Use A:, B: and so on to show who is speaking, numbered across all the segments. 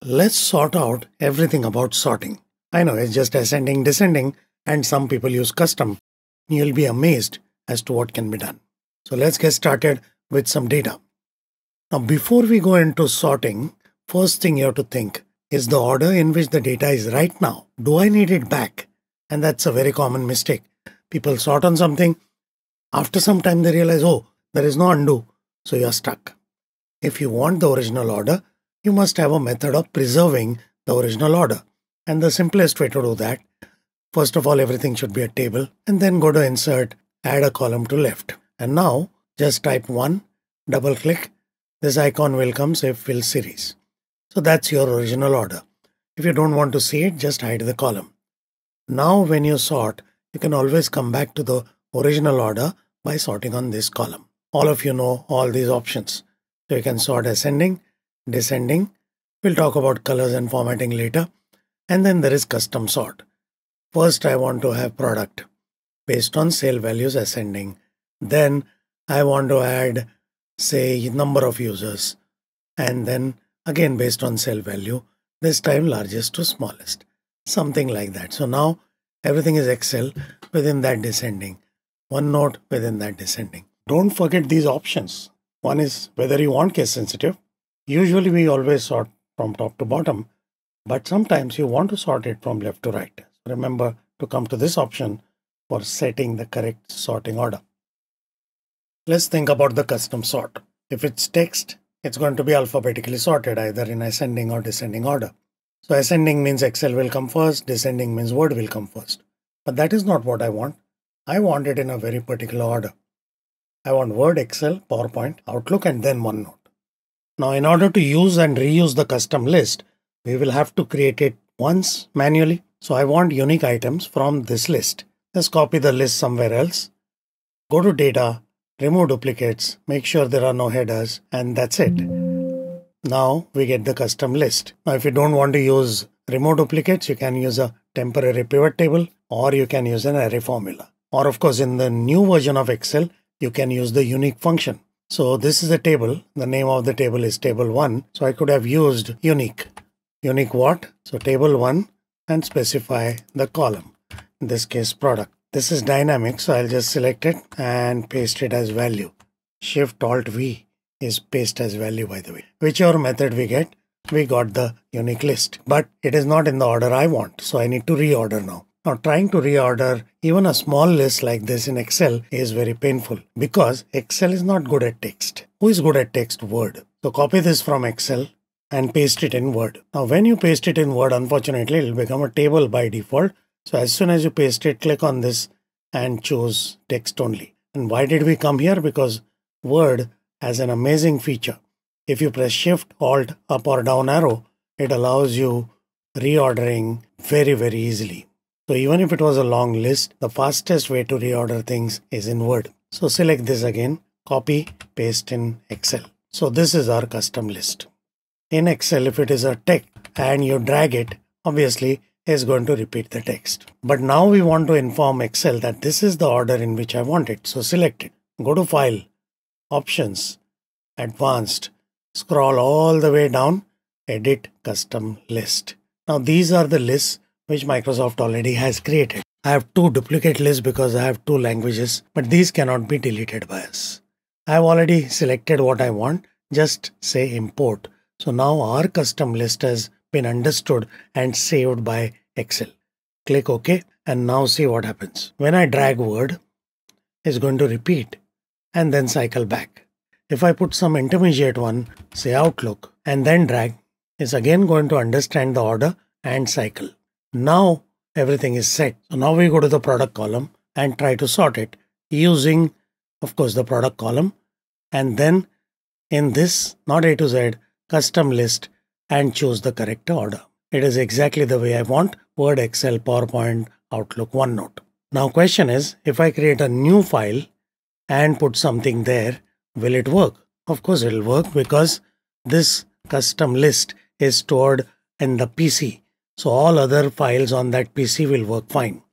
A: Let's sort out everything about sorting. I know it's just ascending, descending, and some people use custom. You'll be amazed as to what can be done. So let's get started with some data. Now, before we go into sorting, first thing you have to think is the order in which the data is right now. Do I need it back? And that's a very common mistake. People sort on something. After some time, they realize, oh, there is no undo. So you're stuck. If you want the original order, you must have a method of preserving the original order. And the simplest way to do that, first of all, everything should be a table, and then go to Insert, add a column to left. And now just type 1, double click. This icon will come, say fill series. So that's your original order. If you don't want to see it, just hide the column. Now when you sort, you can always come back to the original order by sorting on this column. All of you know all these options. So you can sort ascending, descending. We'll talk about colors and formatting later. And then there is custom sort. First, I want to have product based on sale values ascending. Then I want to add, say, number of users. And then again, based on sale value, this time largest to smallest. Something like that. So now everything is Excel within that descending. One note within that descending. Don't forget these options. One is whether you want case sensitive. Usually we always sort from top to bottom, but sometimes you want to sort it from left to right. Remember to come to this option for setting the correct sorting order. Let's think about the custom sort. If it's text, it's going to be alphabetically sorted either in ascending or descending order. So ascending means Excel will come first, descending means Word will come first. But that is not what I want. I want it in a very particular order. I want Word, Excel, PowerPoint, Outlook, and then OneNote. Now, in order to use and reuse the custom list, we will have to create it once manually. So I want unique items from this list. Just copy the list somewhere else. Go to Data, remove duplicates, make sure there are no headers, and that's it. Now we get the custom list. Now, if you don't want to use remove duplicates, you can use a temporary pivot table, or you can use an array formula. Or of course, in the new version of Excel, you can use the unique function. So this is a table. The name of the table is table 1. So I could have used unique. Unique what? So table 1 and specify the column. In this case, product. This is dynamic. So I'll just select it and paste it as value. Shift Alt V is paste as value, by the way. Whichever method we get, we got the unique list. But it is not in the order I want. So I need to reorder now. Now, trying to reorder even a small list like this in Excel is very painful because Excel is not good at text. Who is good at text? Word. So copy this from Excel and paste it in Word. Now, when you paste it in Word, unfortunately, it will become a table by default. So as soon as you paste it, click on this and choose text only. And why did we come here? Because Word has an amazing feature. If you press Shift, Alt, up or down arrow, it allows you reordering very, very easily. So even if it was a long list, the fastest way to reorder things is in Word. So select this again, copy, paste in Excel. So this is our custom list. In Excel, if it is a text and you drag it, obviously it's going to repeat the text. But now we want to inform Excel that this is the order in which I want it. So select it. Go to File, Options, Advanced, scroll all the way down, Edit Custom List. Now these are the lists which Microsoft already has created. I have 2 duplicate lists because I have 2 languages, but these cannot be deleted by us. I have already selected what I want. Just say import. So now our custom list has been understood and saved by Excel. Click OK and now see what happens. When I drag Word, it's going to repeat and then cycle back. If I put some intermediate one, say Outlook, and then drag, it's again going to understand the order and cycle. Now everything is set. So now we go to the product column and try to sort it using, of course, the product column. And then in this, not A to Z, custom list and choose the correct order. It is exactly the way I want: Word, Excel, PowerPoint, Outlook, OneNote. Now question is, if I create a new file and put something there, will it work? Of course it will work because this custom list is stored in the PC. So all other files on that PC will work fine.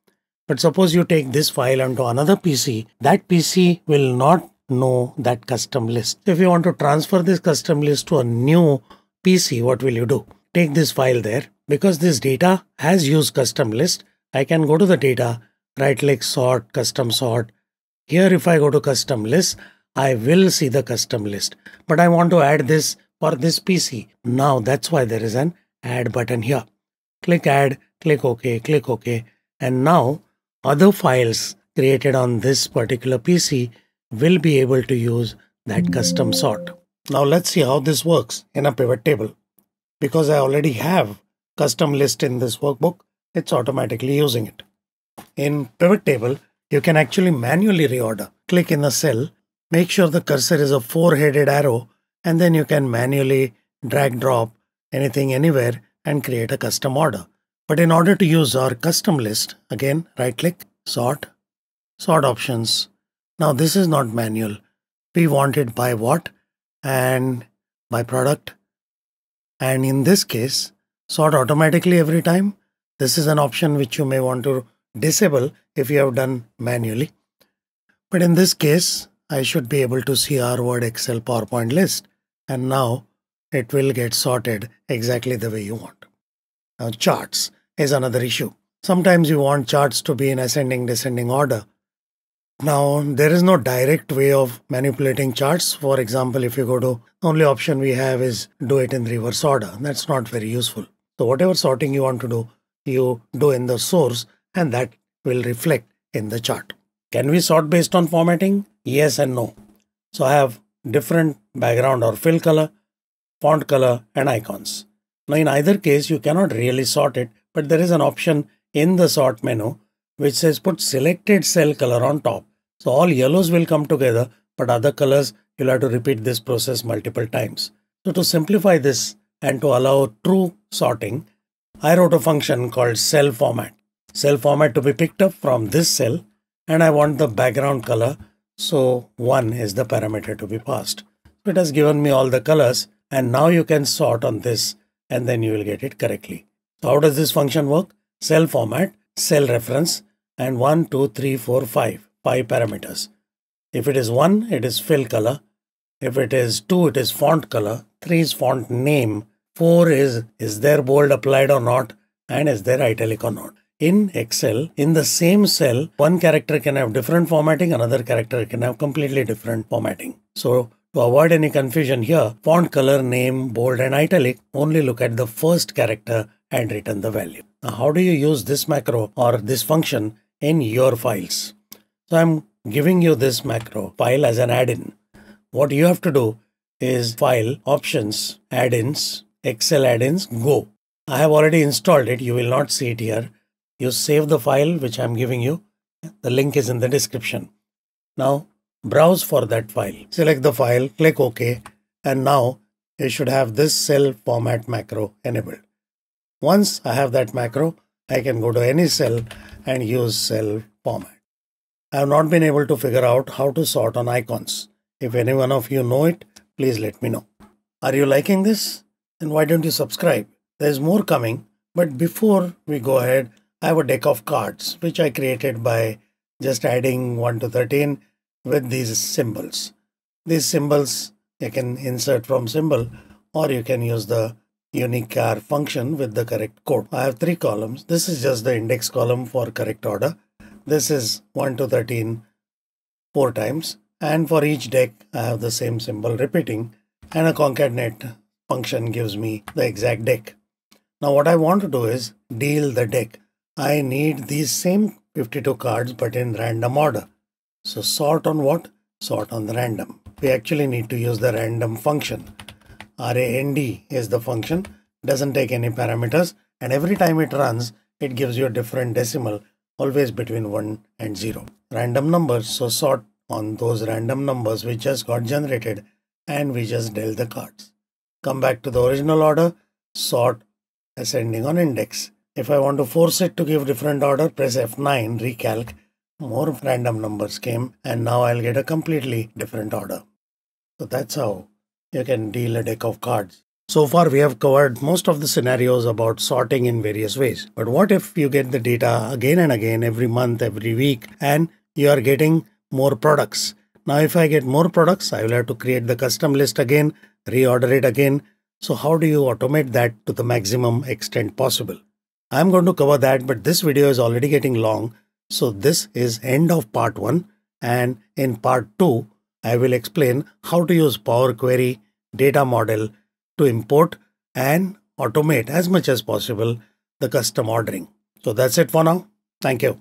A: But suppose you take this file onto another PC, that PC will not know that custom list. If you want to transfer this custom list to a new PC, what will you do? take this file there. Because this data has used custom list, I can go to the data, right click, sort, custom sort. Here if I go to custom list, I will see the custom list. But I want to add this for this PC. Now that's why there is an add button here. Click add, click OK. And now other files created on this particular PC will be able to use that custom sort. Now let's see how this works in a pivot table. Because I already have custom list in this workbook, it's automatically using it. In pivot table, you can actually manually reorder. Click in a cell, make sure the cursor is a 4-headed arrow, and then you can manually drag drop anything anywhere and create a custom order. But in order to use our custom list, again right click, sort options. Now this is not manual. We want it by what and by product. And in this case, sort automatically every time. This is an option which you may want to disable if you have done manually. But in this case, I should be able to see our Word, Excel, PowerPoint list. And now it will get sorted exactly the way you want. Now charts is another issue. Sometimes you want charts to be in ascending, descending order. Now there is no direct way of manipulating charts. For example, if you go to only option we have is do it in reverse order. That's not very useful. So whatever sorting you want to do, you do in the source and that will reflect in the chart. Can we sort based on formatting? Yes and no. So I have different background or fill color, font color and icons. Now in either case you cannot really sort it, but there is an option in the sort menu which says put selected cell color on top. So all yellows will come together, but other colors you'll have to repeat this process multiple times. So to simplify this and to allow true sorting, I wrote a function called CellFormat. CellFormat to be picked up from this cell, and I want the background color. So 1 is the parameter to be passed. So it has given me all the colors, and now you can sort on this and then you will get it correctly. So how does this function work? CellFormat, cell reference, and 1, 2, 3, 4, 5 parameters. If it is 1, it is fill color. If it is 2, it is font color. 3 is font name. 4 is there bold applied or not, and is there italic or not. In Excel, in the same cell, one character can have different formatting, another character can have completely different formatting. So to avoid any confusion here, font color, name, bold and italic, only look at the first character and return the value. Now how do you use this macro or this function in your files? So I'm giving you this macro file as an add-in. What you have to do is File, Options, Add-ins, Excel add-ins, Go. I have already installed it. You will not see it here. You save the file which I'm giving you. The link is in the description. Now browse for that file. Select the file, click OK, and now you should have this CellFormat macro enabled. Once I have that macro, I can go to any cell and use CellFormat. I have not been able to figure out how to sort on icons. If any one of you know it, please let me know. Are you liking this? Then why don't you subscribe? There's more coming, but before we go ahead, I have a deck of cards which I created by just adding 1 to 13 with these symbols. These symbols you can insert from symbol, or you can use the unique char function with the correct code. I have 3 columns. This is just the index column for correct order. This is 1 to 13 4 times, and for each deck I have the same symbol repeating, and a concatenate function gives me the exact deck. Now what I want to do is deal the deck. I need these same 52 cards but in random order. So sort on what? Sort on the random. We actually need to use the random function. RAND is the function, doesn't take any parameters, and every time it runs, it gives you a different decimal, always between 1 and 0. Random numbers, so sort on those random numbers which just got generated, and we just dealt the cards. Come back to the original order, sort ascending on index. If I want to force it to give different order, press F9, recalc. More random numbers came, and now I'll get a completely different order. So that's how you can deal a deck of cards. So far we have covered most of the scenarios about sorting in various ways. But what if you get the data again and again every month, every week, and you are getting more products? Now if I get more products, I will have to create the custom list again, reorder it again, So how do you automate that to the maximum extent possible? I'm going to cover that, but this video is already getting long. So this is end of part 1, and in part 2, I will explain how to use Power Query data model to import and automate as much as possible the custom ordering. So that's it for now. Thank you.